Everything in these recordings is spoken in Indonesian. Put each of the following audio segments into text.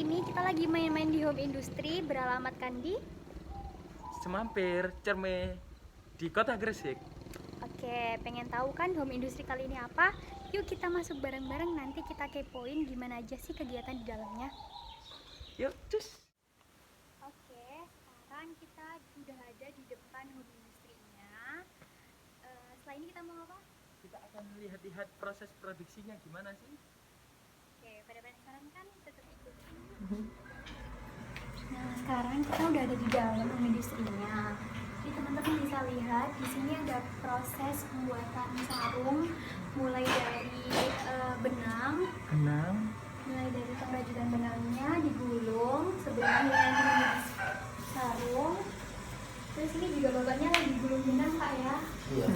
ini kita lagi main-main di Home Industry, beralamatkan di Semampir Cerme di Kota Gresik. Oke, pengen tahu kan Home Industry kali ini apa? Yuk kita masuk bareng-bareng, nanti kita kepoin gimana aja sih kegiatan di dalamnya. Yuk, cus. Oke, sekarang kita udah ada di depan Home Industry-nya. Setelah ini kita mau apa? Kita akan lihat-lihat proses produksinya gimana sih. Oke, pada penasaran kan? Tetap ikutin. Nah, sekarang kita udah ada di dalam Home Industry-nya. Jadi teman-teman bisa lihat di sini ada proses pembuatan sarung, mulai dari benang, mulai dari pengrajinan benangnya digulung sebelum akhirnya menjadi sarung. Terus ini juga bapaknya lagi gulung benang, Pak, ya. Iya.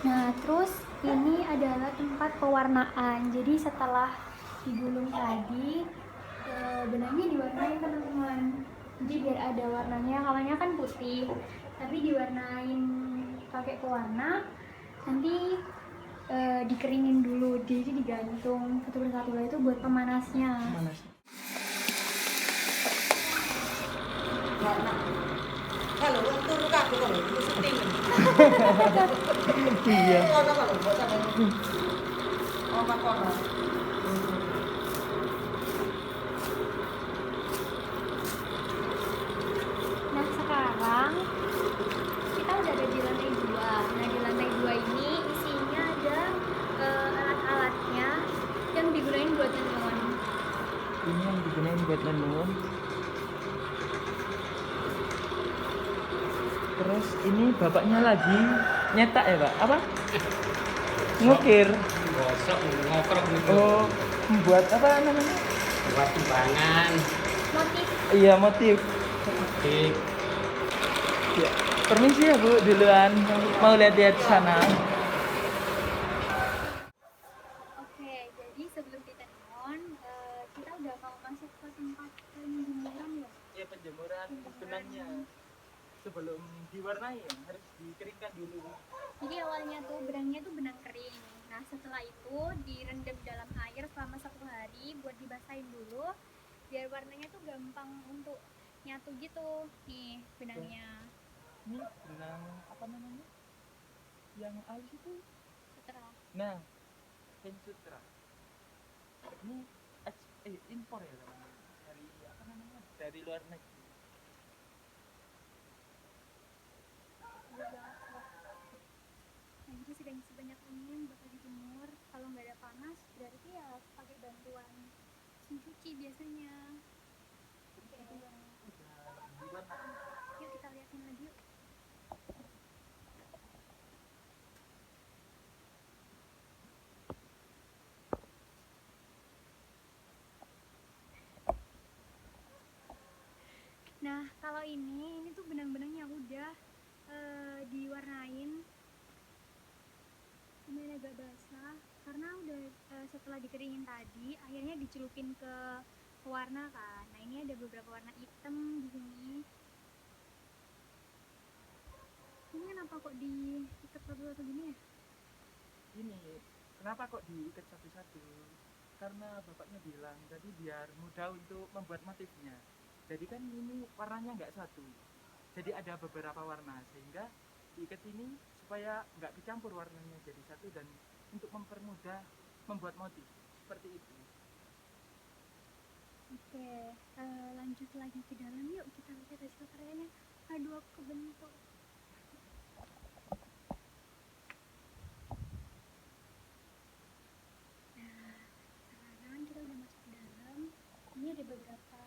Nah, terus ini adalah tempat pewarnaan. Jadi setelah digulung tadi, benangnya diwarnai, teman-teman. Jadi biar ada warnanya, kalanya kan putih, tapi diwarnain pakai pewarna. Nanti dikeringin dulu, jadi digantung satu persatu lah, itu buat pemanasnya. Kalau untuk kabeh kalau itu syuting. Iya. Kalau buat apa? Oh, makon. Nah, sekarang kita udah ada di lantai 2. Nah, di lantai 2 ini isinya ada alat-alatnya yang digunain buat tenun. Ini yang digunakan buat nenun. Terus ini bapaknya lagi nyetak ya, Pak? Apa? Ngukir. Gosok, ngoprek gitu. Oh, membuat apa namanya? Buat timbangan, Motif. Iya, motif. motif. Ya. Permisi ya, Bu, duluan. Mau lihat-lihat sana. Oke, jadi sebelum ditenun, kita udah mau masuk ke tempat penjemuran ya. Ya, penjemuran benangnya. Sebelum diwarnai ya, harus dikeringkan dulu. Jadi awalnya tuh benangnya tuh benang kering. Nah, setelah itu direndam dalam air selama 1 hari buat dibasahin dulu biar warnanya tuh gampang untuk nyatu gitu. Nih benangnya. Ini benang apa namanya? Yang halus itu. Setelah Nah, kain sutra. Ini impor ya, teman-teman. Dari apa namanya? Dari luar negeri. Nah, jadi sebanyak ini yang bakal dijemur. Kalau nggak ada panas, berarti ya pakai bantuan mesin cuci biasanya. Oke, Itu yang udah diwarnai. yuk kita liatin lagi yuk. Nah, kalau ini tuh benang-benangnya udah diwarnain. Lumayan agak basah karena udah setelah dikeringin tadi, akhirnya dicelupin ke pewarna kan. Nah, ini ada beberapa warna hitam di sini. Ini kenapa kok diikat satu-satu gini ya? Ini kenapa kok diikat satu-satu? Karena bapaknya bilang tadi biar mudah untuk membuat motifnya. Jadi kan ini warnanya nggak satu, jadi ada beberapa warna sehingga diikat ini supaya nggak kecampur warnanya jadi satu dan untuk mempermudah membuat motif seperti itu. Oke, lanjut lagi ke dalam yuk, kita lihat hasil karyanya. Aduh, aku kebentuk. Nah, sekarang kita udah masuk ke dalam. Ini ada beberapa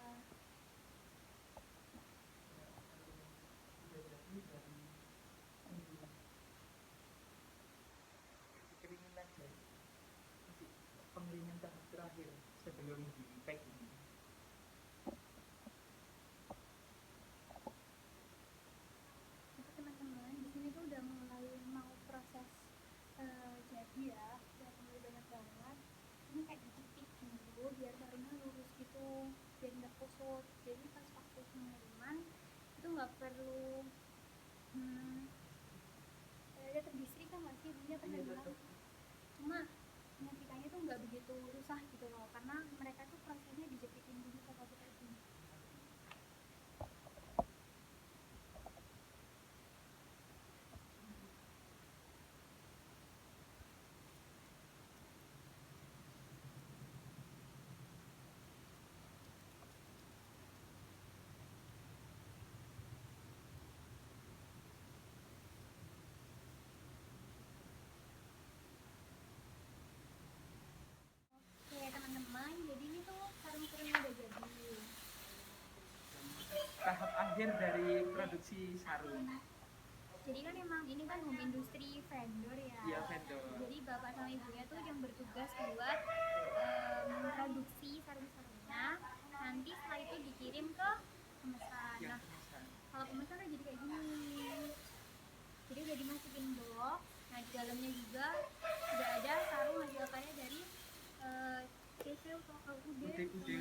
Keringin aja, masih pengeringan tahap terakhir sebelum di packing. Oke teman-teman, di sini tuh udah mulai mau proses jadi ya, udah mulai banyak banget. Ini kayak dicipit dulu biar sarungnya lurus gitu, biar nggak kusut. Jadi pas waktu pengiriman itu nggak perlu tetap di tau gak sih Bunda pernah Iya, bilang tetep. cuma nyetrikanya tuh nggak begitu susah gitu loh karena mereka tuh prosesnya dijepitin dulu ke kaku tadi. Oke teman-teman, jadi ini tuh sarung-sarungnya udah jadi. Tahap akhir dari produksi sarung. Jadi kan emang ini kan home industry vendor ya. Iya, vendor. Jadi bapak sama ibunya tuh yang bertugas buat produksi sarung-sarungnya. Nanti setelah itu dikirim ke pemesan. Yang Nah, pemesan. kalau pemesan udah jadi kayak gini. Jadi udah dimasukin box. Nah di dalamnya juga udah ada sarung hasil karya dari CV atau Ude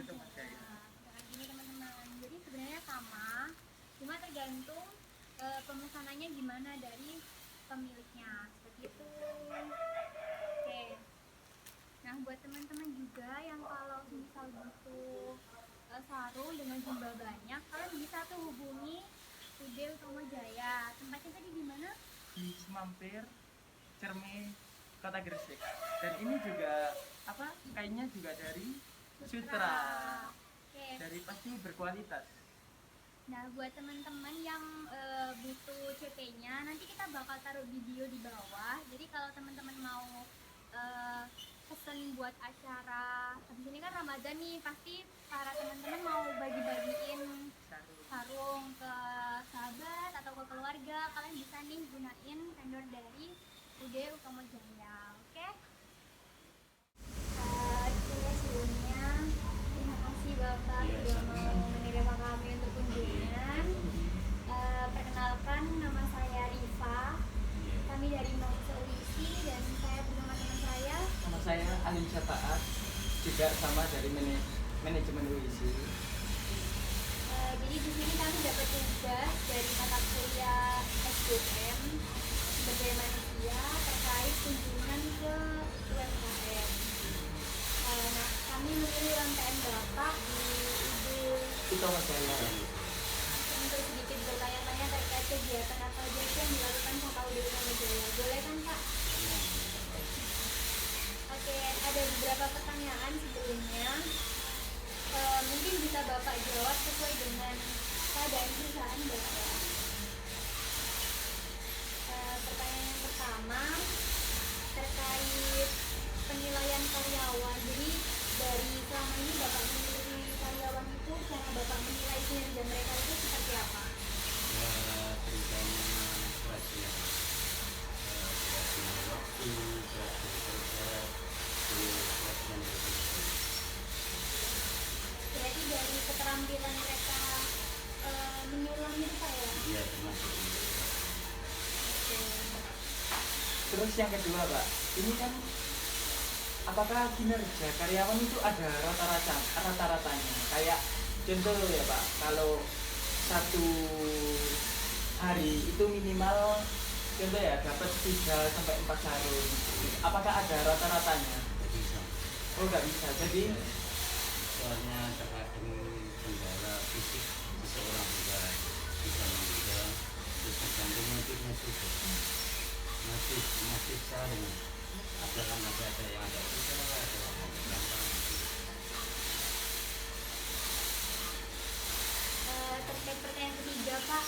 teman saya. Nah, kayak gini teman-teman. Jadi sebenarnya sama, cuma tergantung pemesanannya gimana dari pemiliknya. Seperti itu. Oke. Nah buat teman-teman juga yang kalau misal butuh sarung dengan jumlah banyak, kalian bisa tuh hubungi Ude Utomo Jaya. Tempatnya tadi di mana? Di Semampir, Cerme, Kota Gresik. Dan ini juga apa? Kainnya juga dari sutra. Oke. Dari pasti berkualitas. Nah, buat teman-teman yang butuh CP-nya, nanti kita bakal taruh video di bawah. Jadi kalau teman-teman mau pesen buat acara, habis ini kan Ramadan nih, pasti para teman-teman mau bagi-bagiin Sarung. sarung ke sahabat atau ke keluarga, kalian bisa nih gunain vendor dari Ude Utomo Jaya. Oke? Oke, sebelumnya terima kasih Bapak Iya, sudah sama-sama. mau menerima kami untuk kunjungan. Perkenalkan, nama saya Rifa. Kami dari mahasiswa UISI dan saya bersama teman saya. Nama saya Alim Syataat, juga sama dari manajemen UISI. Jadi di sini kami dapat tugas dari mata kuliah SBM sebagai manusia terkait kunjungan ke UMKM. Nah, kami memilih UMKM Bapak di Itu sama saya. untuk sedikit bertanya-tanya terkait kegiatan apa aja sih yang dilakukan sama Ude Utomo Jaya. Boleh kan Pak? Oke, ada beberapa pertanyaan sebelumnya. Mungkin bisa Bapak jawab sesuai dengan keadaan perusahaan Bapak ya. Pertanyaan yang pertama terkait penilaian karyawan. Jadi dari selama ini Bapak memilih karyawan itu, cara Bapak menilai kinerja mereka itu seperti apa? Ya, terutama kerasnya waktu, kerasnya kerja, kerasnya bekerja. Berarti dari keterampilan mereka menyulam itu Pak ya? Iya, termasuk itu. Oke. Terus yang kedua, Pak, ini kan apakah kinerja karyawan itu ada rata-ratanya? Kayak contoh ya, Pak, kalau satu hari itu minimal contoh ya dapat 3 sampai 4 sarung. Apakah ada rata-ratanya? Jadi bisa. Oh, nggak bisa. Jadi Soalnya terkadang kendala fisik seseorang juga bisa meninggal, terus tergantung motifnya juga. Motif sarung ada kan ada yang ada susah, ada yang gampang. Terkait pertanyaan ketiga Pak,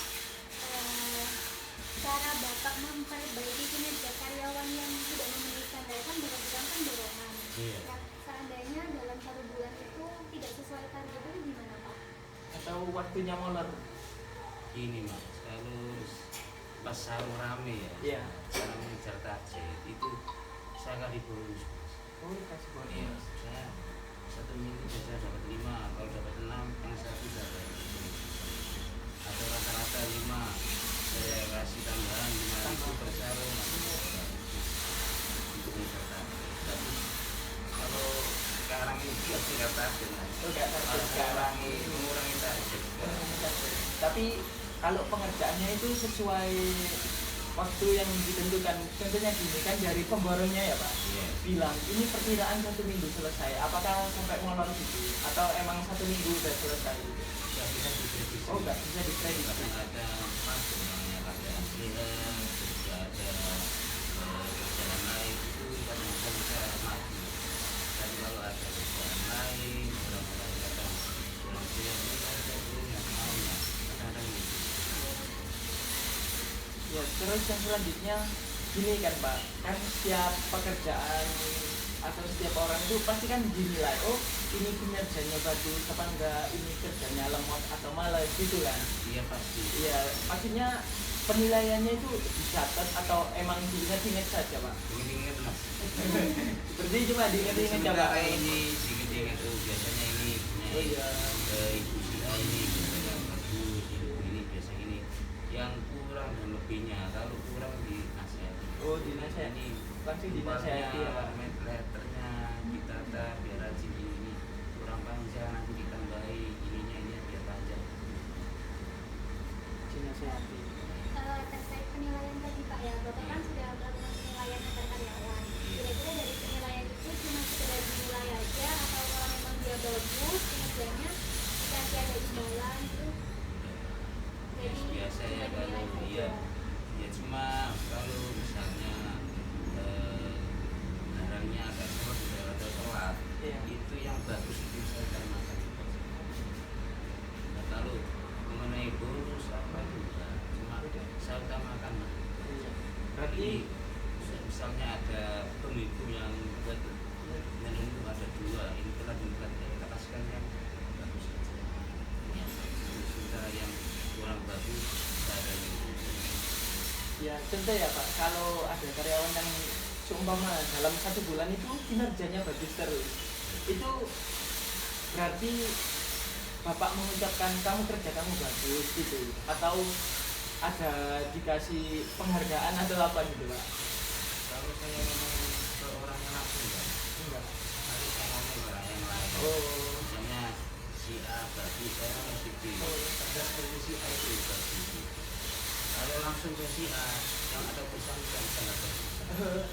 cara Bapak memperbaiki kinerja karyawan yang tidak memenuhi standar kan Bapak bilang kan dorongan. Iya. Ya, seandainya dalam 1 bulan itu tidak sesuai target itu gimana Pak? atau waktunya molor. Ini mas, kalau pas sarung rame ya, Iya. sarung ngejar target itu saya kali bonus. Oh, kasih Iya, bonus. saya 1 minggu biasa dapat 5, kalau dapat 6 yang 1 dapat. Atau rata-rata 5, saya kasih tambahan 5.000 per sarung untuk ngejar target. Tapi kalau sekarang ini nggak ngejar target, mas. Oh, nggak target Kalau sekarang. sekarang ini mengurangi target. Tapi kalau pengerjaannya itu sesuai waktu yang ditentukan, contohnya gini kan dari pemborongnya ya Pak, Iya. bilang ini perkiraan 1 minggu selesai, apakah sampai molor gitu atau emang 1 minggu udah selesai gitu? Nggak bisa diprediksi. Oh nggak bisa diprediksi. Kadang-kadang pas namanya keadaan silam, terus ada kerjaan lain itu kadang-kadang bisa maju. Tapi kalau ada kerjaan lain, orang-orang kadang kurang siap, ada belum yang maunya, kadang-kadang gitu. Ya terus yang selanjutnya gini kan Pak, kan setiap pekerjaan atau setiap orang itu pasti kan dinilai, oh ini kinerjanya bagus apa enggak, ini kerjanya lemot atau malas gitu kan. Iya pasti. Iya, maksudnya penilaiannya itu dicatat atau emang diingat-ingat saja Pak? Ingat-ingat mas. Berarti cuma diingat-ingat ya Pak? Sementara ini diingat-ingat, oh biasanya ini punya Oh iya. ibu si A ini biasanya bagus, ibu ini biasa ini, yang kurang dan lebihnya kalau kurang dinasihati. Oh dinasihati, langsung dinasihati ya Pak? Letternya ditata biar rajin ini kurang panjang, nanti ditambahi ininya ini biar panjang. Dinasihati. Terkait penilaian tadi Pak ya, Bapak kan sudah melakukan penilaian antar karyawan. Kira-kira dari penilaian itu cuma sekedar dinilai aja atau kalau memang dia bagus kinerjanya dikasih ada imbalan gitu? Jadi Biasa ya cuma kalau dinilai iya aja. ya cuma kalau misalnya barangnya agak serot atau telat, Iya. itu yang bagus itu saya utamakan. Nah, kalau mengenai bonus apa juga cuma saya utamakan lah. Iya. Berarti Misalnya ada pemicu yang buat menunggu ada 2, ini telah dibuat kita kasihkan yang bagus saja. Sementara yang kurang bagus tidak ada yang ya contoh ya Pak, kalau ada karyawan yang seumpama dalam 1 bulan itu kinerjanya bagus terus, itu berarti Bapak mengucapkan kamu kerja kamu bagus gitu, atau ada dikasih penghargaan atau apa gitu Pak? kalau saya ngomong ke orang yang langsung Enggak. nanti saya ngomong ke orang yang lain. Oh. Misalnya si A bagus, saya ngomong si B. Ada seperti si A itu bagus. Kalau langsung ke si A yang ada bersangkutan sangat bagus.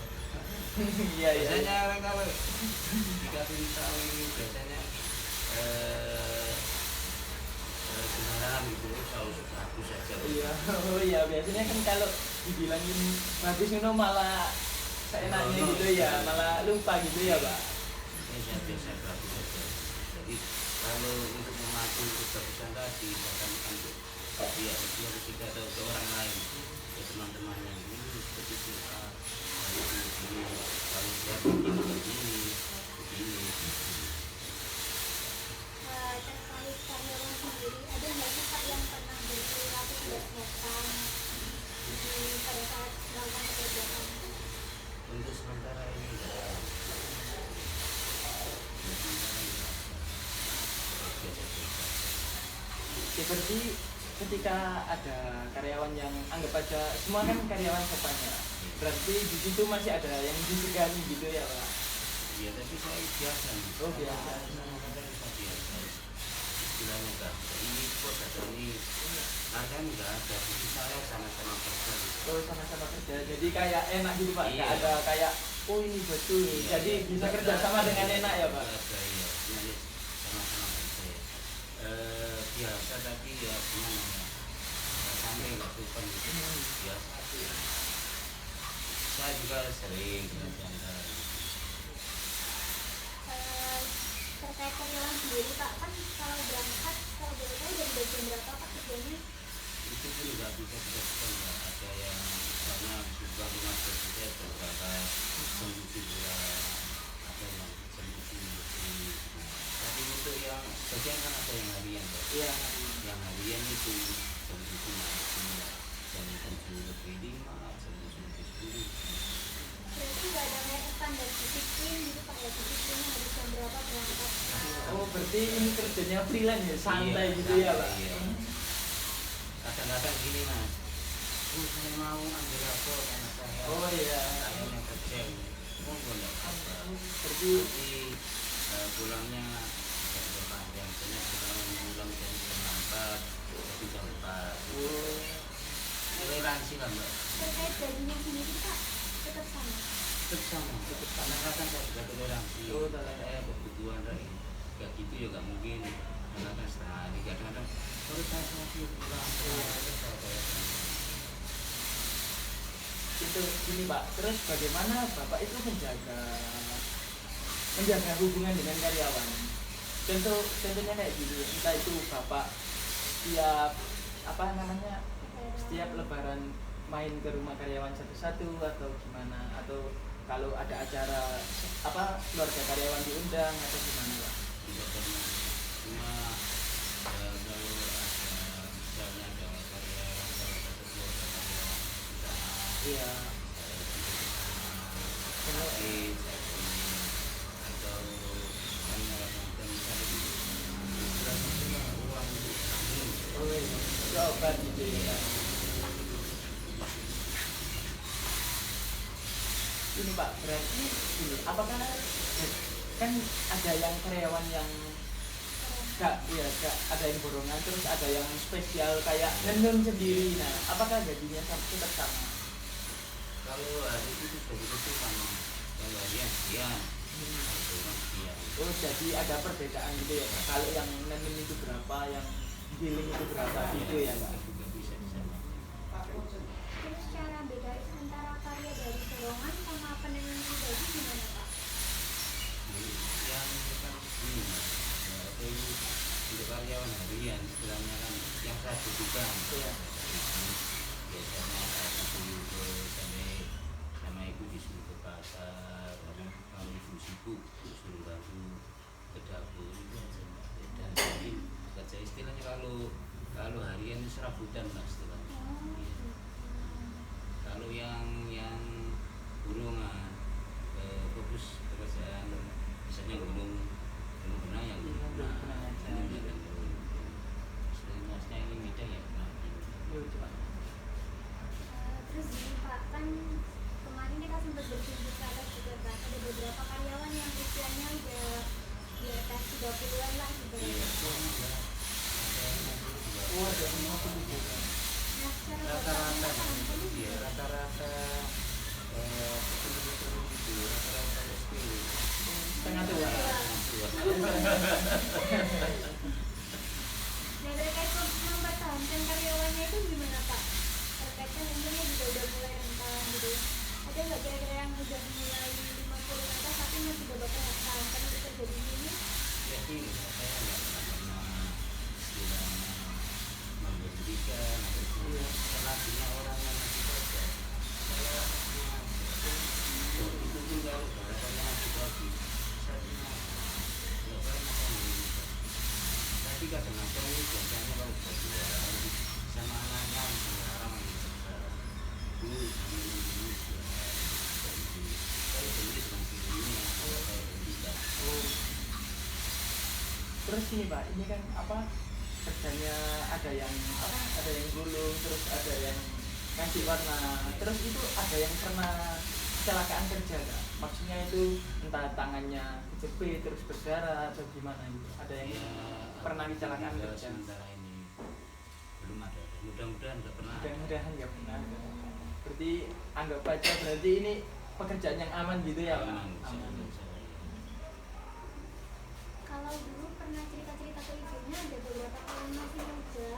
Iya iya. Biasanya orang kalau dikasih tahu ini biasanya kebenaran gitu, tahu bagus saja. Iya, oh iya biasanya kan kalau dibilangin bagus itu malah seenaknya gitu ya, malah lupa gitu ya Pak. Biasa bagus saja. Jadi kalau untuk memacu kebagusan tadi, bahkan untuk dia ketika atau ke orang lain, ke teman-temannya ini seperti itu, begini, kalau dia begini, begini. Terkait karyawan sendiri, ada nggak sih Pak yang pernah berperilaku tidak sopan pada saat melakukan pekerjaan? Untuk sementara ini enggak. Seperti ketika ada karyawan yang anggap aja semua kan karyawan sopannya, berarti di situ masih ada yang disegani gitu ya Pak? Iya, tapi saya biasa. Oh, biasa. Biasa. Istilahnya enggak. Ini kos atau ini harga enggak ada. Jadi saya sama-sama kerja. Oh sama-sama kerja, jadi kayak enak gitu Pak, nggak Iya. ada kayak oh ini betul, Iya, jadi iya. bisa kerja sama dengan enak ya Pak? Ada, iya. Ini sama-sama kerja. Biasa tapi ya gimana ya? Sampai nggak sopan gitu. Biasa sih. Saya juga sering dengan diantara. Terkait karyawan sendiri Pak, kan kalau berangkat kalau boleh tahu dari jam berapa Pak kerjanya? Itu pun nggak bisa kita nggak ada yang misalnya sudah 15 juta beberapa jam 7 ada yang jam 7 tapi untuk yang bagian kan ada yang harian Pak. Iya. Yang harian itu jam 7 naik semua jam 7 lebih 5 jam 7 lebih 10. Berarti nggak ada kayak standar disiplin gitu Pak ya, disiplinnya harus jam berapa berangkat? Oh berarti ini kerjanya freelance ya, santai Iya, gitu ya Pak? iya. Kadang-kadang gini mas, saya mau ambil rapor anak saya. Oh iya. Saya yang kerja, monggo nggak apa. Berarti Nanti pulangnya jam berapa? Misalnya pulang jam 4, jam 4. oh, Toleransi lah mbak. Terkait sendiri Pak tetap sama. Tetap sama, karena kan saya juga toleransi. Oh, toleransi. Saya kebutuhan dari kayak gitu ya nggak mungkin. Karena kan setengah hari kadang-kadang kalau saya pulang saya bayarkan. Itu ini Pak, terus bagaimana Bapak itu menjaga hubungan dengan karyawan? Contohnya kayak gini, entah itu Bapak setiap setiap lebaran main ke rumah karyawan satu-satu atau gimana, atau kalau ada acara keluarga karyawan diundang atau gimana Pak? Tidak pernah, cuma kalau ada misalnya ada karyawan salah satu keluarga karyawan kita Iya. sakit atau hanya lakukan misalnya berapa cuma uang untuk minum. Oh iya, itu obat gitu ya. Ini Pak, berarti ini apakah kan ada yang karyawan yang gak ada yang borongan, terus ada yang spesial kayak nenun sendiri. Nah, apakah gajinya tetap sama? Kalau hari itu sudah begitu sama, kalau harian sekian, orang sekian. Oh, jadi ada perbedaan gitu ya Pak. Kalau yang nenun itu berapa, yang giling itu berapa gitu ya Pak. Juga bisa disamakan. Terus cara bedain antara karya dari borongan sama penenun pribadi gimana Pak? Yang kan ini, apa itu untuk karyawan harian istilahnya kan yang saya butuhkan. Iya. Biasanya saya disuruh ke sama ibu disuruh ke pasar, kalau ibu sibuk disuruh bantu ke dapur itu aja. Dan jadi kerja istilahnya kalau harian itu serabutan lah istilahnya. Iya. Kalau yang gulungan fokus pekerjaan misalnya gunung benang yang gunung benang istilahnya ini bidang ya benang. Terus gini Pak, kan kemarin kita sempat berkunjung ke atas juga kan, ada beberapa karyawan yang usianya udah di atas 30-an lah ibaratnya. Oh, ada 50 juga. Nah, secara Rata-rata Bapak ya rata-rata rata-rata SD Setengah tua. Nah, terkait mempertahankan karyawannya itu gimana Pak? Terkait kan umurnya juga udah mulai rentan gitu. Ada nggak kira-kira yang udah mulai 50 ke atas tapi masih Bapak pertahankan untuk kerja di sini? ya ini saya nggak pernah istilahnya memberhentikan atau selagi orang yang masih kerja saya itu pun kalau harapannya masih bagus saya cuma nggak pernah memberhentikan tapi kadang-kadang ini biasanya kalau berdua sama anaknya sekarang dulu dulu saya berhenti dengan dirinya saya berhentikan. Terus ini Pak, ini kan kerjanya ada yang gulung, terus ada yang ngasih warna, terus itu ada yang pernah kecelakaan kerja nggak? Maksudnya itu entah tangannya kejepit terus berdarah atau gimana gitu? Ada yang pernah kecelakaan kerja? Sementara ini belum ada, mudah-mudahan nggak pernah ada. Mudah-mudahan nggak pernah. Berarti anggap aja berarti ini pekerjaan yang aman gitu ya Pak? Aman. Kalau dulu pernah cerita-cerita ke ibunya ada beberapa kali masih muda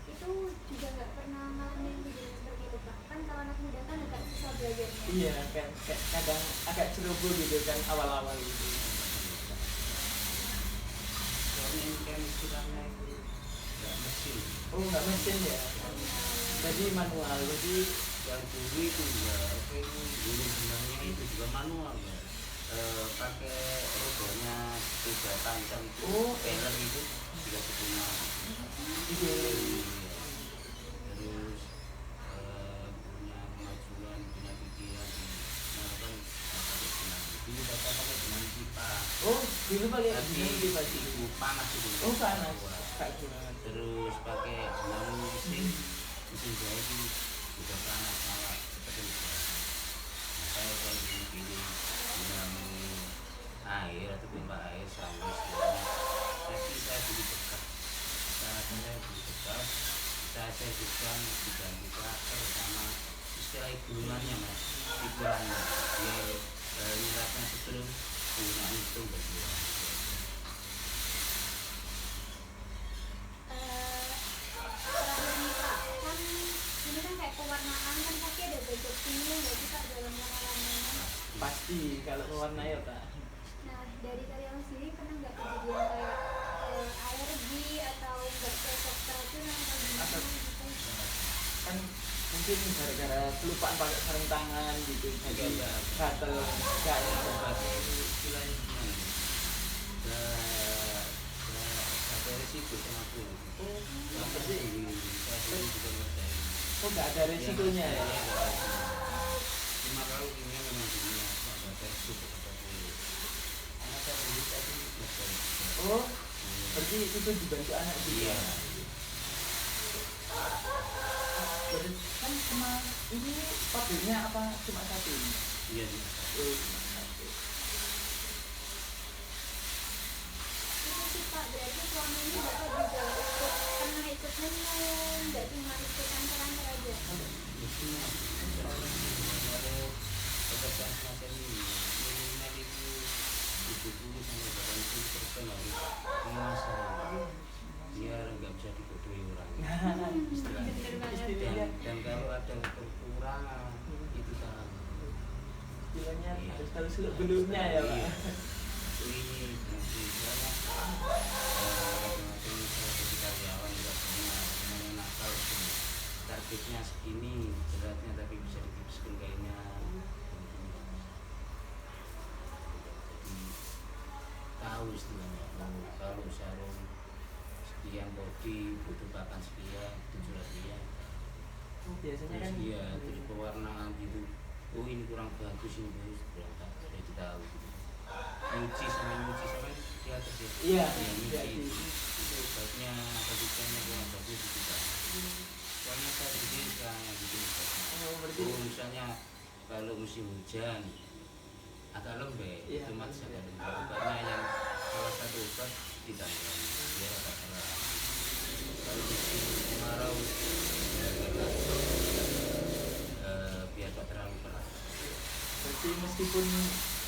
itu juga nggak pernah ngalamin kejadian seperti itu Pak. Kan kalau anak muda kan agak susah belajarnya. Iya, kayak kadang agak ceroboh gitu kan awal-awal gitu. Soalnya ini kan istilahnya itu nggak mesin. Oh, nggak mesin ya? Jadi manual, jadi Yang dulu itu ya, apa itu gulung benangnya itu juga manual ya. Pakai rodanya sepeda panjang itu, peler itu juga sebenarnya. ide Terus punya kemajuan, punya pikiran melakukan pakai benang. Dulu bapak pakai benang pipa. oh dulu pakai Tapi benang di baju. itu panas itu. Oh panas, kayak gimana? Terus pakai benang mesin jahit itu juga panas malah seperti itu. Nah, saya kalau gini benang air atau pipa air sampai istilahnya. Tapi saya beli bekas. Saya beli bekas. Saya serviskan diganti klaster sama istilahnya mulai gulungannya mas, dikurangi biar nyerapnya sebelum penggunaan itu berkurang. Terakhir nih Pak, kan ini kan kayak pewarnaan kan pasti ada budget ini nggak sih Pak dalam warna-warnanya? Pasti kalau mewarnai ya Pak. Nah dari karyawan sendiri pernah nggak kejadian kayak alergi atau nggak cocok keracunan atau gimana gitu? Kan mungkin gara-gara kelupaan pakai sarung tangan gitu, jadi gatel enggak ya. Berbagai istilahnya gimana ya? Ada resiko sama aku. Yang penting saya sendiri juga ngerjain. Oh nggak ada resikonya ya? Cuma kalau ini memang dunia ada resiko pada aku. Karena saya sendiri tadi ngerjain. Oh berarti itu dibantu anak juga. Iya. Jadi kan cuma ini pabriknya apa cuma satu ini? Iya. Oh, Itu sih Pak, berarti selama ini Bapak juga pernah ikut menenun, nggak cuma ikut antar-antar aja? Mestinya kalau pekerjaan semacam ini minimal itu 70-80% harus menguasai biar nggak bisa dibodohi orang istilahnya. Bener banget. Dan kalau ada kekurangan itu tahu istilahnya Iya. harus tahu seluk beluknya ya Pak. Iya. Ini nanti istilahnya macam-macam saya jadi karyawan nggak punya semuanya nakal semua. Targetnya segini beratnya tapi bisa ditipiskan kayaknya. Jadi tahu istilahnya. Kalau sarung sekian body butuh pakan sekian 7 sekian. Biasanya Terus kan iya terus pewarnaan gitu. Oh ini kurang bagus ini bagus kurang tak jadi tahu gitu. Nyuci sama di atas ya. iya nyuci jadi itu baiknya bagusnya kurang bagus itu kan. Soalnya saya sendiri sekarang gitu misalnya. oh berarti Oh misalnya kalau musim hujan agak lembek, Iya, itu mati lembek. agak lembek. Obatnya yang salah satu obat ditambah biar agak keras. Kalau musim kemarau ya agak biar tak terlalu keras. berarti meskipun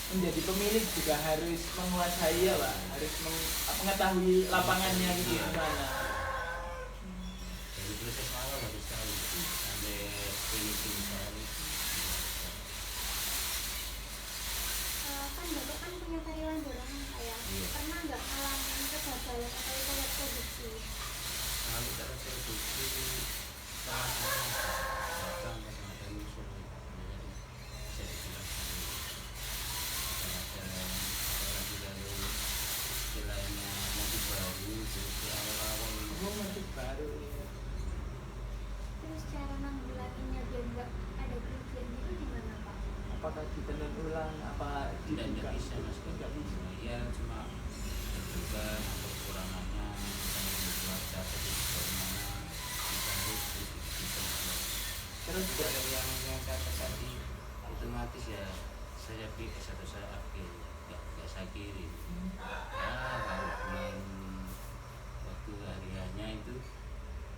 menjadi pemilik juga harus menguasai ya Pak, harus mengetahui lapangannya gitu Iya. gimana. Dari proses awal harus tahu sampai finishing saya. Kan Bapak kan punya karyawan barengan Pak ya? Iya. Pernah nggak ngalamin kegagalan atau telat produksi? Kalau cara saya bukti sama-sama bahkan ada musuh jadi saya dijelaskan ada apalagi kalau istilahnya motif baru terus di awal-awal Oh masih baru. Terus cara nanggulanginya biar nggak ada kerugian gitu gimana Pak? Apakah ditenun ulang apa tidak dibuka? bisa mas Nggak bisa. ya cuma terbuka atau kekurangannya misalnya dibuat atau di bagaimana bisa harus bisa Terus kalau yang kata tadi otomatis ya saya beli S1 saya akhir nggak saya kirim ya baru bulan waktu hariannya itu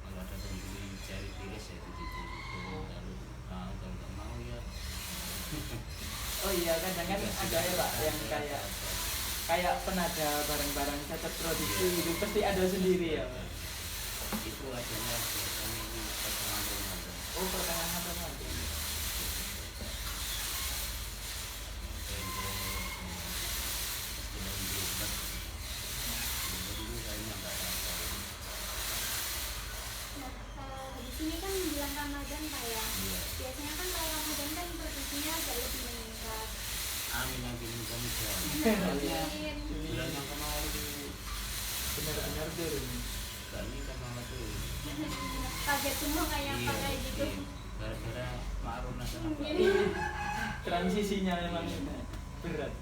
kalau ada pembeli cari PS ya itu lalu mau kalau nggak mau ya oh iya kadang kan ada ya Pak yang kayak penada barang-barang catat produksi gitu pasti ada sendiri ya Pak. itu adanya biasanya ini pertengahan Ramadan. Oh pertengahan Ramadan. Nah, di sini kan bulan Ramadan Pak ya? Biasanya kan kalau Ramadan kan produksinya agak lebih meningkat. Amin amin mudah-mudahan. Amin. Bulan yang kemarin Benar-benar turun. kami kemarin tuh Kaget semua kayak apa kayak gitu. gara-gara Ma'runa sama Pak. Iya. Transisinya memang berat.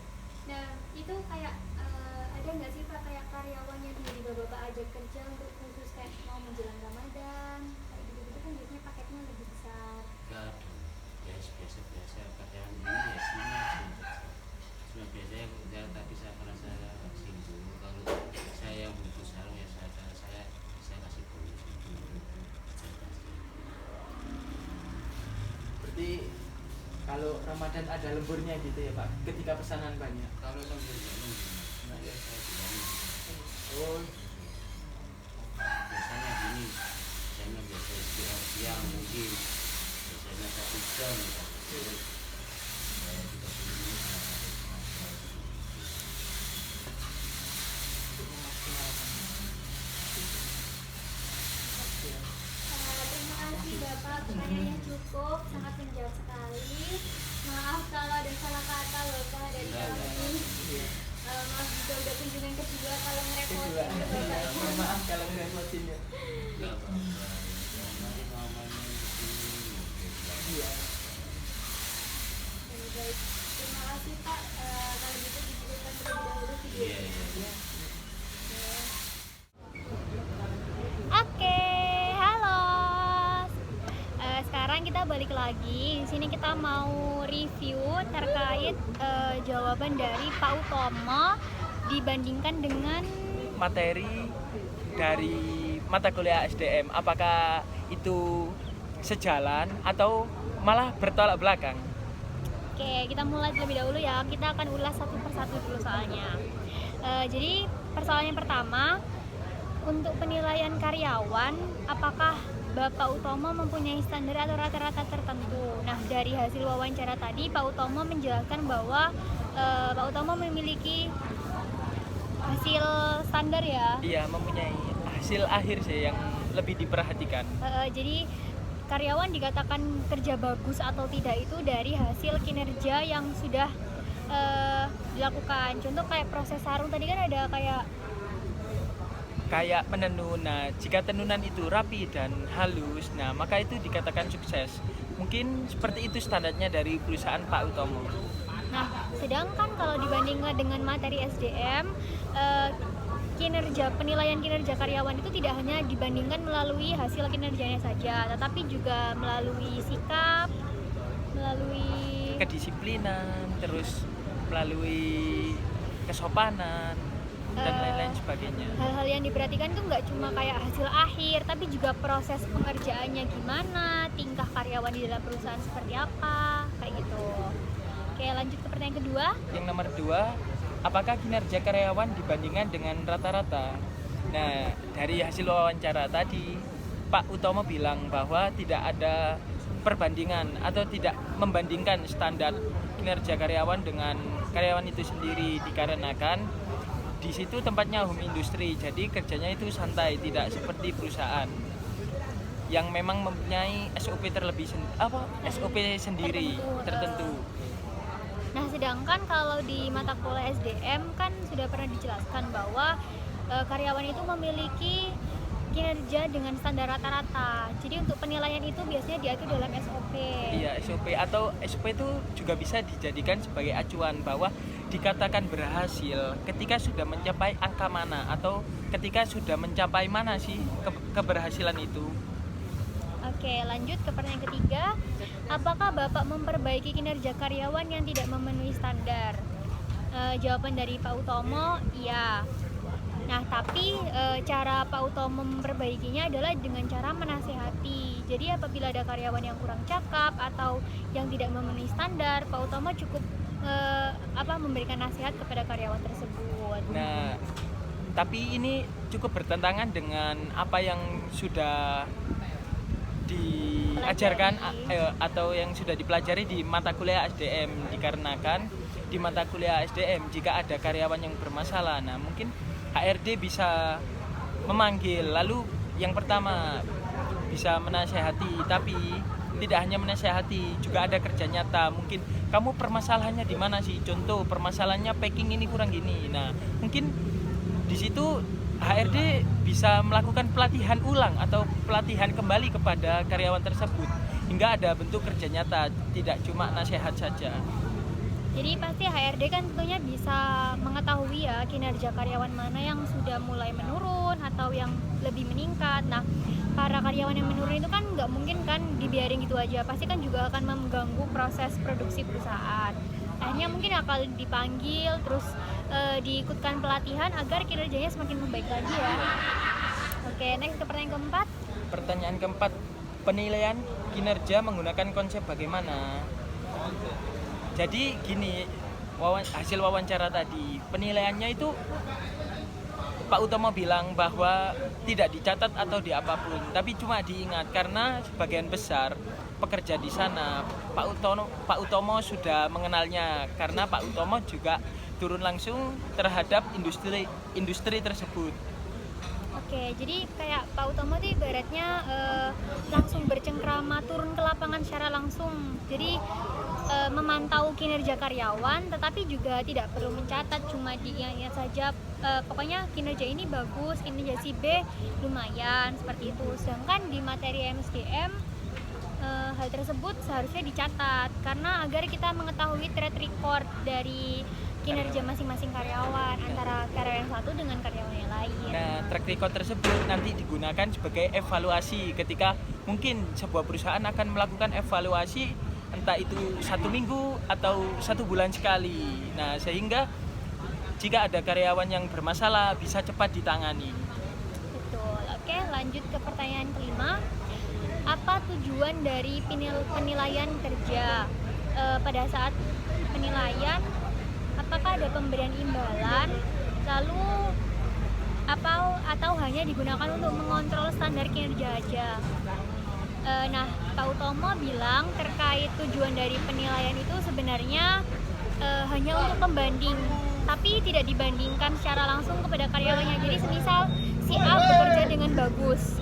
Nah, itu kayak ada nggak sih Pak kayak karyawannya dari Bapak ajak kerja untuk khusus kayak mau menjelang Ramadan kayak gitu-gitu kan biasanya paketnya lebih besar. Gak ada. Biasa kadang ini ya sini cuma biasanya ya, tadi saya merasa singgung kalau saya yang butuh sarung ya saya kasih bonus itu. Berarti Berarti kalau Ramadan ada lemburnya gitu ya Pak, ketika pesanan banyak. Kalau lembur nah ya saya bilang Oh, biasanya gini, biasanya biasa istirahat siang mungkin biasanya 1 jam terus saya 30 menit untuk memaksimalkan. Terima kasih Bapak, pertanyaannya cukup, sangat menjawab sekali. Maaf kalau ada salah kata Bapak dari kami. Iya. Maaf juga udah kunjungan kedua kalau ngerepotin Kedua. Bapak. Mohon maaf kalau ngerepotin ya. nggak apa-apa nanti mamanya kesini Iya. Baik, terima kasih Pak. Kalau gitu dicukupkan terlebih dahulu video iya ini. iya Oke, halo. Sekarang kita balik lagi. Di sini kita mau review terkait jawaban dari Pak Utomo dibandingkan dengan Materi dari mata kuliah SDM, apakah itu sejalan atau malah bertolak belakang? Oke, kita mulai terlebih dahulu ya. Kita akan ulas satu persatu dulu soalnya. Jadi persoalan yang pertama, untuk penilaian karyawan, apakah Bapak Utomo mempunyai standar atau rata-rata tertentu? Nah, dari hasil wawancara tadi, Pak Utomo menjelaskan bahwa Pak Utomo memiliki hasil standar ya. Iya, mempunyai hasil akhir sih yang lebih diperhatikan. Jadi karyawan dikatakan kerja bagus atau tidak itu dari hasil kinerja yang sudah dilakukan. Contoh kayak proses sarung tadi kan ada Kayak menenun. Nah, jika tenunan itu rapi dan halus, nah maka itu dikatakan sukses. Mungkin seperti itu standarnya dari perusahaan Pak Utomo. Nah, sedangkan kalau dibandingkan dengan materi SDM, penilaian kinerja karyawan itu tidak hanya dibandingkan melalui hasil kinerjanya saja, tetapi juga melalui sikap, melalui Kedisiplinan, terus melalui kesopanan dan lain-lain sebagainya. hal-hal yang diperhatikan tuh nggak cuma kayak hasil akhir, tapi juga proses pengerjaannya gimana, tingkah karyawan di dalam perusahaan seperti apa, kayak gitu. Oke, lanjut ke pertanyaan kedua. Yang nomor 2, apakah kinerja karyawan dibandingkan dengan rata-rata? Nah, dari hasil wawancara tadi, Pak Utomo bilang bahwa tidak ada perbandingan atau tidak membandingkan standar kinerja karyawan dengan karyawan itu sendiri, dikarenakan di situ tempatnya home industry, jadi kerjanya itu santai, tidak seperti perusahaan yang memang mempunyai SOP SOP sendiri tertentu. Nah, sedangkan kalau di mata kuliah SDM kan sudah pernah dijelaskan bahwa karyawan itu memiliki kinerja dengan standar rata-rata. Jadi untuk penilaian itu biasanya diatur dalam SOP. Iya, SOP atau SOP itu juga bisa dijadikan sebagai acuan bahwa dikatakan berhasil ketika sudah mencapai angka mana atau ketika sudah mencapai mana sih keberhasilan itu. Oke, lanjut ke pertanyaan ketiga. Apakah Bapak memperbaiki kinerja karyawan yang tidak memenuhi standar? Jawaban dari Pak Utomo, iya. Nah, tapi cara Pak Utomo memperbaikinya adalah dengan cara menasehati. Jadi apabila ada karyawan yang kurang cakap atau yang tidak memenuhi standar, Pak Utomo cukup memberikan nasihat kepada karyawan tersebut. Nah, tapi ini cukup bertentangan dengan apa yang sudah diajarkan atau yang sudah dipelajari di mata kuliah SDM, dikarenakan di mata kuliah SDM jika ada karyawan yang bermasalah, nah mungkin HRD bisa memanggil, lalu yang pertama bisa menasehati, tapi tidak hanya menasehati, juga ada kerja nyata. Mungkin kamu permasalahannya di mana sih? Contoh permasalahannya packing ini kurang gini. Nah, mungkin di situ HRD bisa melakukan pelatihan ulang atau pelatihan kembali kepada karyawan tersebut hingga ada bentuk kerja nyata, tidak cuma nasihat saja. Jadi pasti HRD kan tentunya bisa mengetahui ya kinerja karyawan mana yang sudah mulai menurun atau yang lebih meningkat. Nah, para karyawan yang menurun itu kan nggak mungkin kan dibiarin gitu aja, pasti kan juga akan mengganggu proses produksi perusahaan. Akhirnya mungkin akan dipanggil terus diikutkan pelatihan agar kinerjanya semakin membaik lagi ya. Oke, next ke pertanyaan keempat. Pertanyaan keempat, penilaian kinerja menggunakan konsep bagaimana? Jadi gini, hasil wawancara tadi, penilaiannya itu Pak Utomo bilang bahwa tidak dicatat atau di apapun, tapi cuma diingat karena sebagian besar pekerja di sana Pak Utomo sudah mengenalnya karena Pak Utomo juga turun langsung terhadap industri tersebut. Oke, jadi kayak Pak Utomo tuh ibaratnya langsung bercengkrama turun ke lapangan secara langsung. Jadi memantau kinerja karyawan, tetapi juga tidak perlu mencatat, cuma diingat saja. Pokoknya kinerja ini bagus, kinerja si B lumayan, seperti itu. Sedangkan di materi MSDM hal tersebut seharusnya dicatat karena agar kita mengetahui track record dari kinerja masing-masing karyawan antara karyawan satu dengan karyawan yang lain. Nah, track record tersebut nanti digunakan sebagai evaluasi ketika mungkin sebuah perusahaan akan melakukan evaluasi entah itu 1 minggu atau 1 bulan sekali. Nah, sehingga jika ada karyawan yang bermasalah bisa cepat ditangani. Betul. Oke, lanjut ke pertanyaan kelima. Apa tujuan dari penilaian kerja? Pada saat penilaian, apakah ada pemberian imbalan, lalu atau hanya digunakan untuk mengontrol standar kinerja aja? Nah, Pak Utomo bilang terkait tujuan dari penilaian itu sebenarnya hanya untuk pembanding, tapi tidak dibandingkan secara langsung kepada karyawannya. Jadi semisal si A bekerja dengan bagus,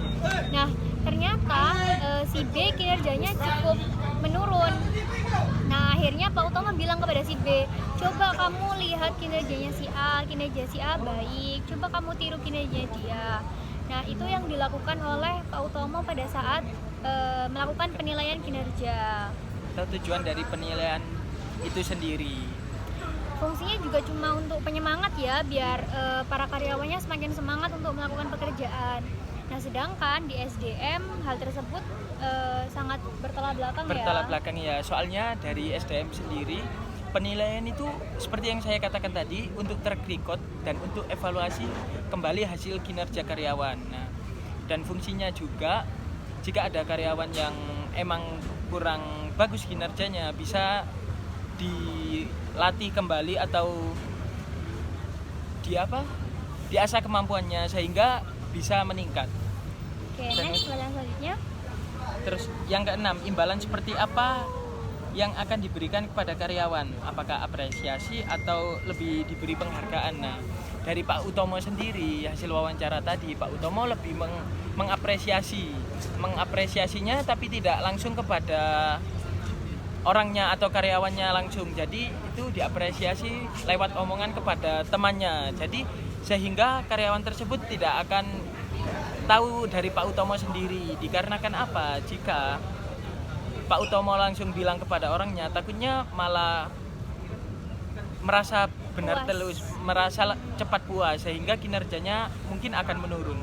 nah ternyata si B kinerjanya cukup menurun. Nah, akhirnya Pak Utomo bilang kepada si B, coba kamu lihat kinerjanya si A baik, coba kamu tiru kinerjanya dia. Nah, itu yang dilakukan oleh Pak Utomo pada saat melakukan penilaian kinerja. Atau tujuan dari penilaian itu sendiri. Fungsinya juga cuma untuk penyemangat ya, biar para karyawannya semakin semangat untuk melakukan pekerjaan. Nah, sedangkan di SDM hal tersebut sangat bertolak belakang ya. Soalnya dari SDM sendiri penilaian itu seperti yang saya katakan tadi untuk track record dan untuk evaluasi kembali hasil kinerja karyawan. Nah, dan fungsinya juga jika ada karyawan yang emang kurang bagus kinerjanya bisa dilatih kembali atau diasah kemampuannya sehingga bisa meningkat. Oke, next pertanyaan selanjutnya. Terus yang keenam, imbalan seperti apa yang akan diberikan kepada karyawan? Apakah apresiasi atau lebih diberi penghargaan? Nah, dari Pak Utomo sendiri hasil wawancara tadi, Pak Utomo lebih mengapresiasinya tapi tidak langsung kepada orangnya atau karyawannya langsung. Jadi itu diapresiasi lewat omongan kepada temannya. Jadi sehingga karyawan tersebut tidak akan tahu dari Pak Utomo sendiri. Dikarenakan apa? Jika Pak Utomo langsung bilang kepada orangnya, takutnya malah merasa benar terus, merasa cepat puas sehingga kinerjanya mungkin akan menurun.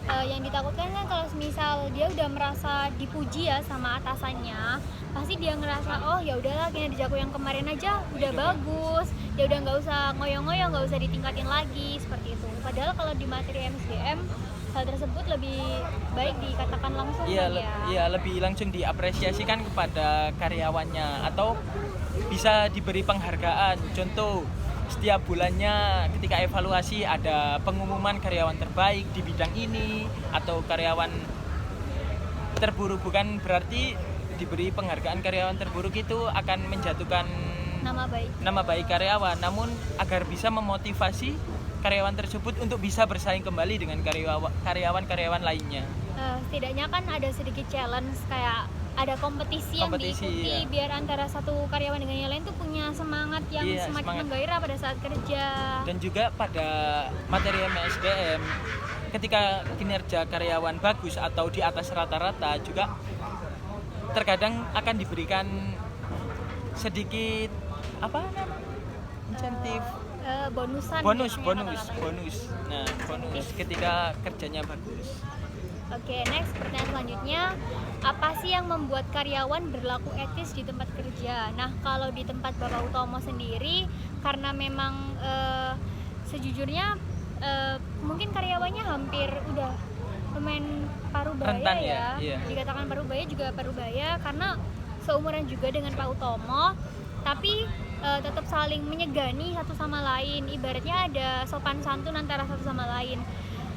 Yang ditakutkan kan kalau misal dia udah merasa dipuji ya sama atasannya, pasti dia ngerasa oh ya udahlah kinerjaku yang kemarin aja udah bagus, ya udah nggak usah ngoyo-ngoyo, nggak usah ditingkatin lagi seperti itu. Padahal kalau di materi MSDM hal tersebut lebih baik dikatakan langsung ya. Iya, lebih langsung diapresiasikan kepada karyawannya atau bisa diberi penghargaan. Contoh, setiap bulannya ketika evaluasi ada pengumuman karyawan terbaik di bidang ini atau karyawan terburuk, bukan berarti diberi penghargaan karyawan terburuk itu akan menjatuhkan nama baik karyawan, namun agar bisa memotivasi karyawan tersebut untuk bisa bersaing kembali dengan karyawan-karyawan lainnya. Setidaknya kan ada sedikit challenge, kayak ada kompetisi yang diikuti ya. Biar antara satu karyawan dengan yang lain tuh punya semangat yang semakin menggairah pada saat kerja. Dan juga pada materi MSDM ketika kinerja karyawan bagus atau di atas rata-rata juga terkadang akan diberikan sedikit insentif, bonus. Nah, bonus ketika kerjanya bagus. Oke, next pertanyaan selanjutnya, apa sih yang membuat karyawan berlaku etis di tempat kerja? Nah, kalau di tempat Bapak Utomo sendiri, karena memang sejujurnya mungkin karyawannya hampir udah lumayan parubaya Rentan ya, ya. iya. Dikatakan parubaya juga parubaya karena seumuran juga dengan Pak Utomo, tapi tetap saling menyegani satu sama lain. Ibaratnya ada sopan santun antara satu sama lain.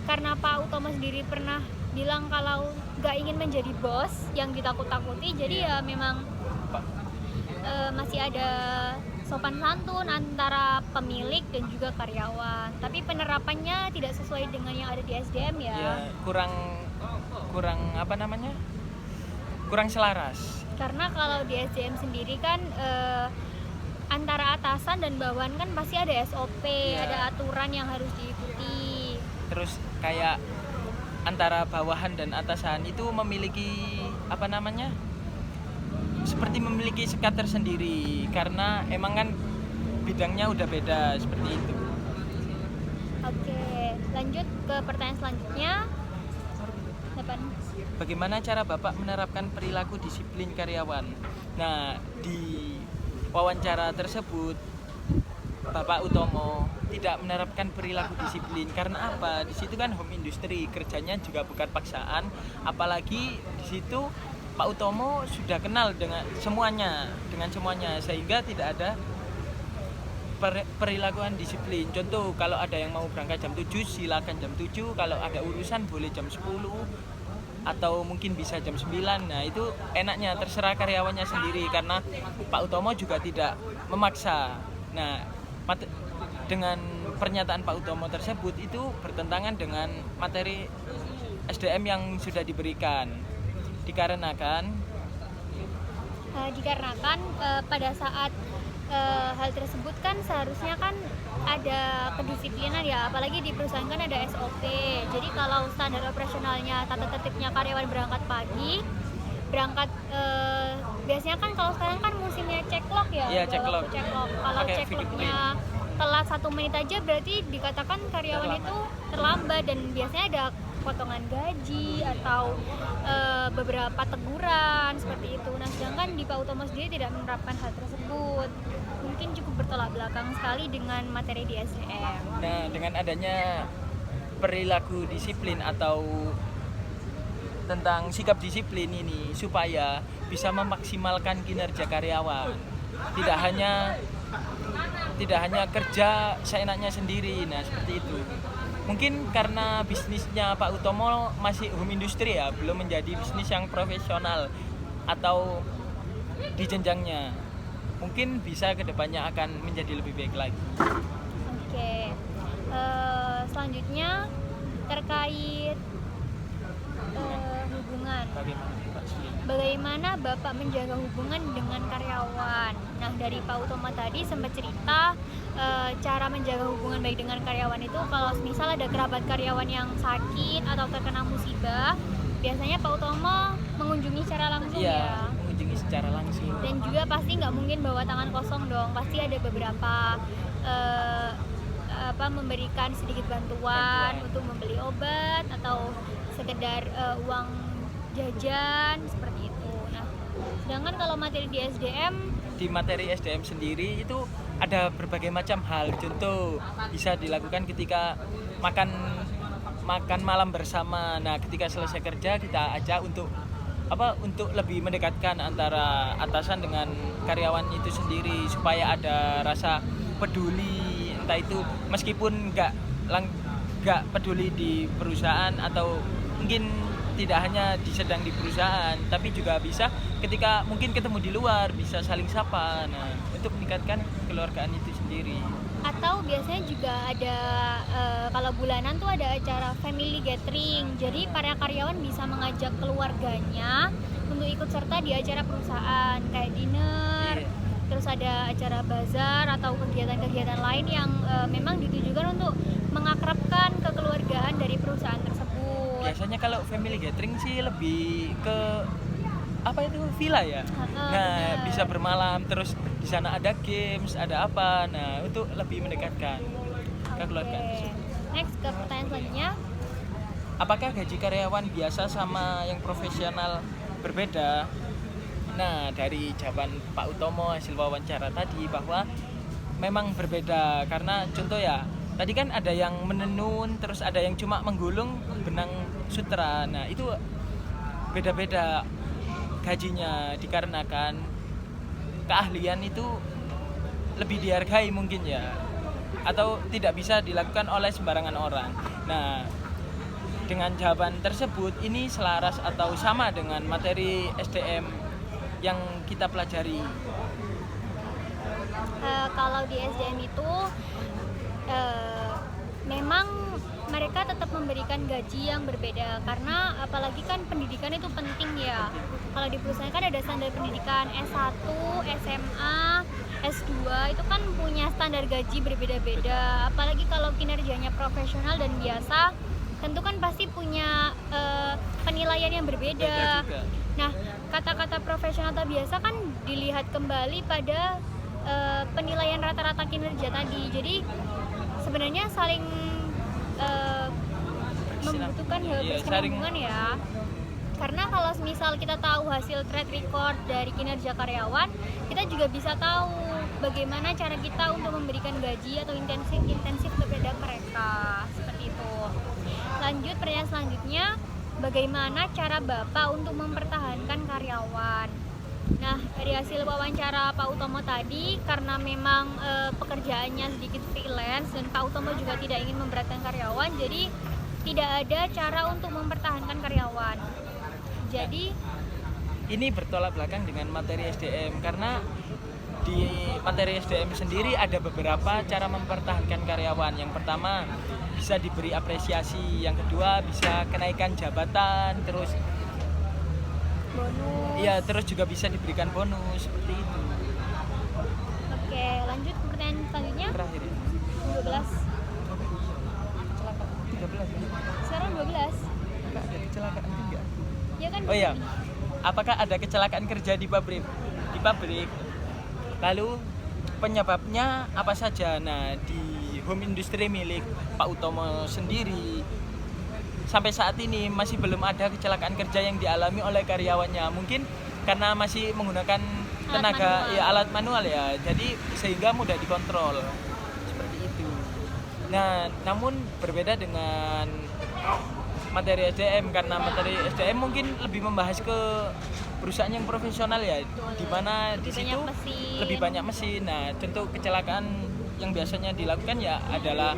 Karena Pak Utomo sendiri pernah bilang kalau nggak ingin menjadi bos yang ditakut-takuti, jadi ya memang masih ada sopan santun antara pemilik dan juga karyawan. Tapi penerapannya tidak sesuai dengan yang ada di SDM ya. Ya, kurang apa namanya? Kurang selaras. Karena kalau di SDM sendiri kan antara atasan dan bawahan kan pasti ada SOP, Ya. ada aturan yang harus diikuti. Terus kayak antara bawahan dan atasan itu memiliki apa namanya? Seperti memiliki sekat tersendiri karena emang kan bidangnya udah beda seperti itu. Oke, lanjut ke pertanyaan selanjutnya. Depan. Bagaimana cara Bapak menerapkan perilaku disiplin karyawan? Nah, di wawancara tersebut Bapak Utomo tidak menerapkan perilaku disiplin karena apa? Di situ kan home industry, kerjanya juga bukan paksaan, apalagi di situ Pak Utomo sudah kenal dengan semuanya sehingga tidak ada perilakuan disiplin. Contoh, kalau ada yang mau berangkat jam 7 silakan jam 7, kalau ada urusan boleh jam 10 atau mungkin bisa jam 9. Nah, itu enaknya terserah karyawannya sendiri karena Pak Utomo juga tidak memaksa. Nah, dengan pernyataan Pak Utomo tersebut itu bertentangan dengan materi SDM yang sudah diberikan. Dikarenakan pada saat hal tersebut kan seharusnya kan ada kedisiplinan ya, apalagi di perusahaan kan ada SOP. Jadi kalau standar operasionalnya, tata tertibnya karyawan berangkat pagi, biasanya kan kalau sekarang kan musimnya ceklock ya. Iya, ceklock. Kalau Pakai ceklocknya telat 1 menit aja berarti dikatakan karyawan itu terlambat, dan biasanya ada potongan gaji atau beberapa teguran seperti itu. Nah, sedangkan di Pak Utomo sendiri tidak menerapkan hal tersebut. Mungkin cukup bertolak belakang sekali dengan materi di SDM. Nah, dengan adanya perilaku disiplin atau tentang sikap disiplin ini supaya bisa memaksimalkan kinerja karyawan. Tidak hanya kerja seenaknya sendiri. Nah, seperti itu. Mungkin karena bisnisnya Pak Utomo masih home industry ya, belum menjadi bisnis yang profesional atau di jenjangnya. Mungkin bisa kedepannya akan menjadi lebih baik lagi. Oke, selanjutnya terkait hubungan. Bagaimana Bapak menjaga hubungan dengan karyawan? Nah, dari Pak Utomo tadi sempat cerita cara menjaga hubungan baik dengan karyawan itu kalau misal ada kerabat karyawan yang sakit atau terkena musibah, biasanya Pak Utomo mengunjungi secara langsung ya. Mengunjungi secara langsung. Dan juga pasti nggak mungkin bawa tangan kosong dong. Pasti ada beberapa memberikan sedikit bantuan untuk membeli obat atau sekedar uang jajan seperti itu. Nah, sedangkan kalau materi di SDM, di materi SDM sendiri itu ada berbagai macam hal. Contoh, bisa dilakukan ketika makan malam bersama. Nah, ketika selesai kerja kita ajak untuk lebih mendekatkan antara atasan dengan karyawan itu sendiri supaya ada rasa peduli, entah itu meskipun nggak peduli di perusahaan atau mungkin tidak hanya sedang di perusahaan, tapi juga bisa ketika mungkin ketemu di luar bisa saling sapa. Nah, untuk meningkatkan kekeluargaan itu sendiri. atau biasanya juga ada kalau bulanan tuh ada acara family gathering. Jadi para karyawan bisa mengajak keluarganya untuk ikut serta di acara perusahaan kayak dinner. Terus ada acara bazar atau kegiatan-kegiatan lain yang memang ditujukan untuk mengakrabkan kekeluargaan dari perusahaan tersebut. Biasanya kalau family gathering sih lebih ke villa ya. Nah, bisa bermalam, terus di sana ada games, ada apa. Nah, untuk lebih mendekatkan kekeluargaan. Okay. Next ke pertanyaan selanjutnya. Apakah gaji karyawan biasa sama yang profesional berbeda? Nah, dari jawaban Pak Utomo hasil wawancara tadi bahwa memang berbeda karena contoh ya, tadi kan ada yang menenun, terus ada yang cuma menggulung benang sutra. Nah itu beda-beda gajinya dikarenakan keahlian itu lebih dihargai mungkin ya, atau tidak bisa dilakukan oleh sembarangan orang. Nah dengan jawaban tersebut ini selaras atau sama dengan materi SDM yang kita pelajari. Kalau di SDM itu memang mereka tetap memberikan gaji yang berbeda, karena apalagi kan pendidikan itu penting ya. Kalau di perusahaan kan ada standar pendidikan S1, SMA, S2 itu kan punya standar gaji berbeda-beda. Apalagi kalau kinerjanya profesional dan biasa, tentu kan pasti punya penilaian yang berbeda. Nah, kata-kata profesional atau biasa kan dilihat kembali pada penilaian rata-rata kinerja tadi. Jadi sebenarnya saling membutuhkan berkesinambungan ya. Karena kalau misal kita tahu hasil track record dari kinerja karyawan, kita juga bisa tahu bagaimana cara kita untuk memberikan gaji atau intensif kepada mereka, seperti itu. Lanjut, pertanyaan selanjutnya, bagaimana cara Bapak untuk mempertahankan karyawan? Nah, dari hasil wawancara Pak Utomo tadi, karena memang pekerjaannya sedikit freelance dan Pak Utomo juga tidak ingin memberatkan karyawan, jadi tidak ada cara untuk mempertahankan karyawan. Jadi ini bertolak belakang dengan materi SDM, karena di materi SDM sendiri ada beberapa cara mempertahankan karyawan. Yang pertama, bisa diberi apresiasi. Yang kedua, bisa kenaikan jabatan, terus bonus. Iya, terus juga bisa diberikan bonus seperti itu. Oke, lanjut ke pertanyaan selanjutnya. Terakhir ya. 12. Kecelakaan 13. Sekarang 12. Apakah ada kecelakaan juga? Ya kan? Oh iya. Apakah ada kecelakaan kerja di pabrik? Di pabrik. Lalu penyebabnya apa saja? Nah, di home industry milik Pak Utomo sendiri sampai saat ini masih belum ada kecelakaan kerja yang dialami oleh karyawannya. Mungkin karena masih menggunakan alat manual ya. Jadi sehingga mudah dikontrol. Seperti itu. Nah, namun berbeda dengan materi SDM, karena materi SDM mungkin lebih membahas ke perusahaan yang profesional ya, di mana di situ lebih banyak mesin. Nah, contoh kecelakaan yang biasanya dilakukan ya adalah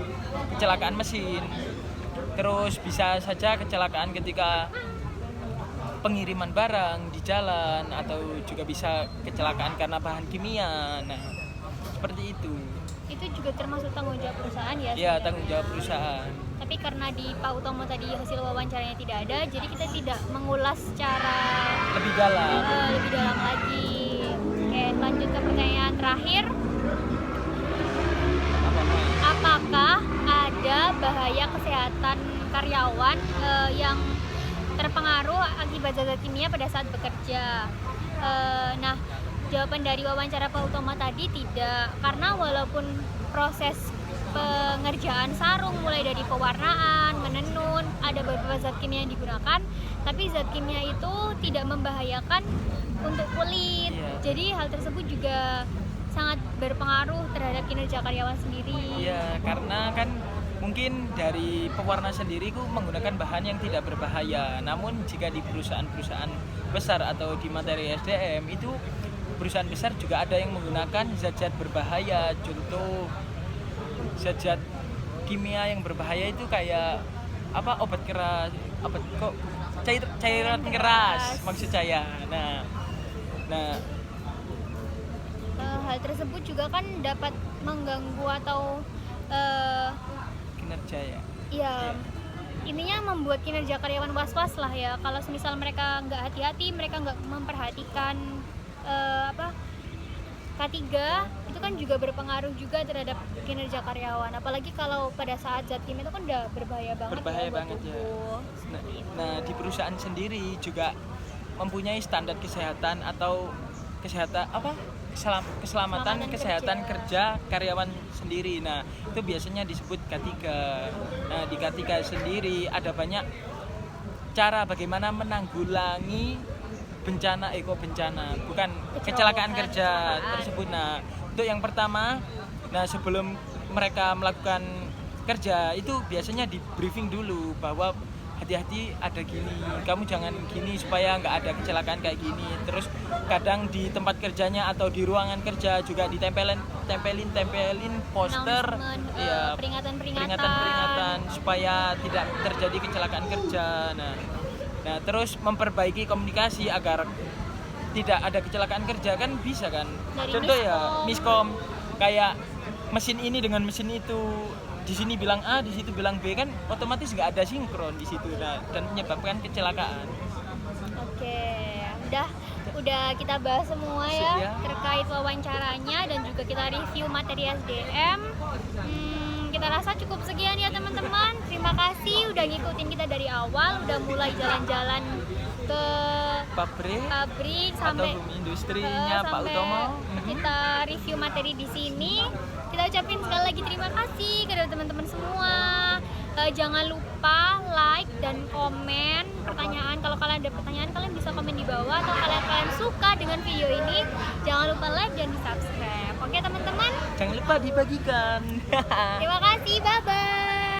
kecelakaan mesin. Terus bisa saja kecelakaan ketika pengiriman barang di jalan, atau juga bisa kecelakaan karena bahan kimia. Nah, seperti itu. Itu juga termasuk tanggung jawab perusahaan ya? Iya, tanggung jawab perusahaan. Tapi karena di Pak Utomo tadi hasil wawancaranya tidak ada, jadi kita tidak mengulas secara lebih dalam lagi. Oke, lanjut ke pertanyaan terakhir. Apakah ada bahaya kesehatan karyawan yang terpengaruh akibat zat kimia pada saat bekerja? Nah, jawaban dari wawancara Pak Utomo tadi tidak, karena walaupun proses pengerjaan sarung mulai dari pewarnaan, menenun, ada beberapa zat kimia yang digunakan, tapi zat kimia itu tidak membahayakan untuk kulit. Jadi hal tersebut juga sangat berpengaruh terhadap kinerja karyawan sendiri. Iya, karena kan mungkin dari pewarna sendiri menggunakan bahan yang tidak berbahaya. Namun jika di perusahaan-perusahaan besar atau di materi SDM itu, perusahaan besar juga ada yang menggunakan zat-zat berbahaya. Contoh zat-zat kimia yang berbahaya itu kayak apa, obat keras, cairan keras maksud saya. Nah hal tersebut juga kan dapat mengganggu atau kinerja ya. Iya. Intinya membuat kinerja karyawan was-was lah ya. Kalau misal mereka nggak hati-hati, mereka nggak memperhatikan K3 itu kan juga berpengaruh juga terhadap kinerja karyawan. Apalagi kalau pada saat zat kimia itu kan udah berbahaya banget. Berbahaya banget ya. Nah, di perusahaan sendiri juga mempunyai standar kesehatan atau keselamatan kesehatan kerja karyawan sendiri. Nah, itu biasanya disebut K3. Nah, di K3 sendiri ada banyak cara bagaimana menanggulangi kecelakaan kerja tersebut. Nah, untuk yang pertama, sebelum mereka melakukan kerja itu biasanya di briefing dulu bahwa hati-hati ada gini, kamu jangan gini supaya nggak ada kecelakaan kayak gini. Terus kadang di tempat kerjanya atau di ruangan kerja juga ditempelin poster, Announcement, ya, peringatan supaya tidak terjadi kecelakaan kerja. Nah terus memperbaiki komunikasi agar tidak ada kecelakaan kerja kan bisa kan. Dari Contoh miskom. ya miskom kayak mesin ini dengan mesin itu, di sini bilang A, di situ bilang B, kan otomatis nggak ada sinkron di situ, dan menyebabkan kecelakaan. Oke, udah kita bahas semua ya, Ya. terkait wawancaranya dan juga kita review materi SDM. Kita rasa cukup sekian ya teman-teman. Terima kasih udah ngikutin kita dari awal, udah mulai jalan-jalan ke Pabrik sampai atau industrinya Pak sampai Utomo. kita review materi di sini. Kita ucapin sekali lagi terima kasih kepada teman-teman semua. Jangan lupa like dan komen pertanyaan. Kalau kalian ada pertanyaan, kalian bisa komen di bawah. Atau kalian suka dengan video ini, jangan lupa like dan di subscribe. Oke teman-teman, Jangan lupa dibagikan. terima kasih, bye bye.